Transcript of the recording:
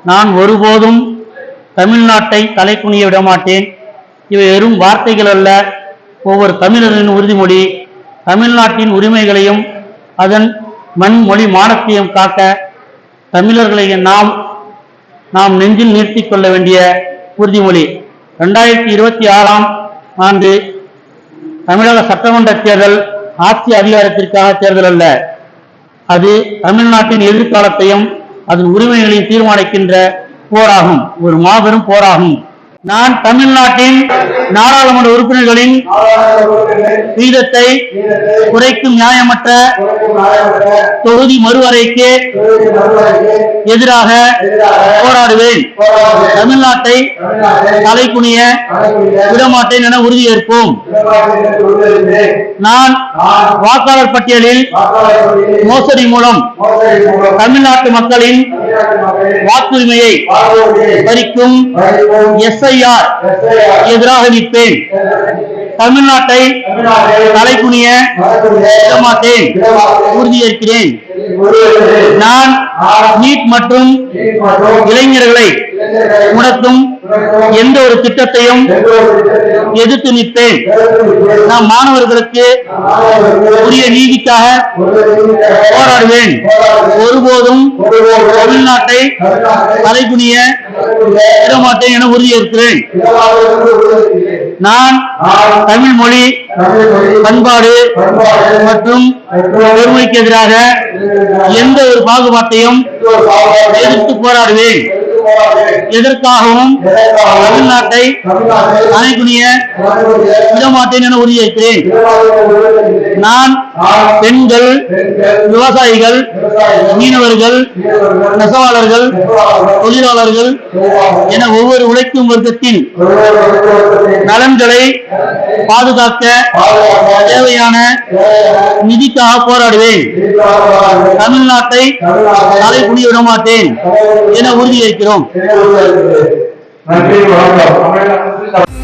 நான் ஒருபோதும் தமிழ்நாட்டை தலைக்குனிய விடமாட்டேன். இவை வெறும் வார்த்தைகள் அல்ல, ஒவ்வொரு தமிழரின் உறுதிமொழி. தமிழ்நாட்டின் உரிமைகளையும் அதன் மண் மொழி மானத்தையும் காக்க தமிழர்களை நாம் நெஞ்சில் நிறுத்திக் கொள்ள வேண்டிய உறுதிமொழி. 2026ஆம் ஆண்டு தமிழக சட்டமன்ற தேர்தல் ஆட்சி அதிகாரத்திற்காக தேர்தல் அல்ல, அது தமிழ்நாட்டின் எதிர்காலத்தையும் அதன் உரிமைகளையும் தீர்மானிக்கின்ற போராகும், ஒரு மாபெரும் போராகும். நான் தமிழ்நாட்டின் நாடாளுமன்ற உறுப்பினர்களின் வீதத்தை குறைக்கும் நியாயமற்ற தொகுதி மறுவரைக்கு எதிராக போராடுவேன். தமிழ்நாட்டை தலைக்குனிய விடமாட்டேன் என உறுதியேற்போம். நான் வாக்காளர் பட்டியலில் மோசடி மூலம் தமிழ்நாட்டு மக்களின் வாக்குரிமையை பறிக்கும் SIR எதிராக நிற்பேன். தமிழ்நாட்டை தலைக்குனிய விடமாட்டேன், உறுதியேற்கிறேன். நான் நீட் மற்றும் இளைஞர்களை முடக்கும் எந்த ஒரு திட்டத்தையும் எதிர்த்து நிற்பேன். நாம் மாணவர்களுக்கு உரிய நீதிக்காக போராடுவேன். ஒருபோதும் தமிழ்நாட்டை தலைக்குனிய விடமாட்டேன் என உறுதியேற்கிறேன். நான் தமிழ் மொழி, பண்பாடு மற்றும் பெருமைக்கு எதிராக எந்த ஒரு பாகுபாட்டையும் எதிர்த்து போராடுவேன். எதற்காகவும் தமிழ்நாட்டை தலைக்குனிய விடமாட்டேன் என உறுதியேற்கிறேன். நான் பெண்கள், விவசாயிகள், மீனவர்கள், நெசவாளர்கள், தொழிலாளர்கள் என ஒவ்வொரு உழைக்கும் வர்க்கத்தின் நலன்களை பாதுகாக்க தேவையான நிதிக்காக போராடுவேன். தமிழ்நாட்டை தலைக்குனிய விடமாட்டேன் என உறுதியேற்கிறோம். நன்றி, வணக்கம்.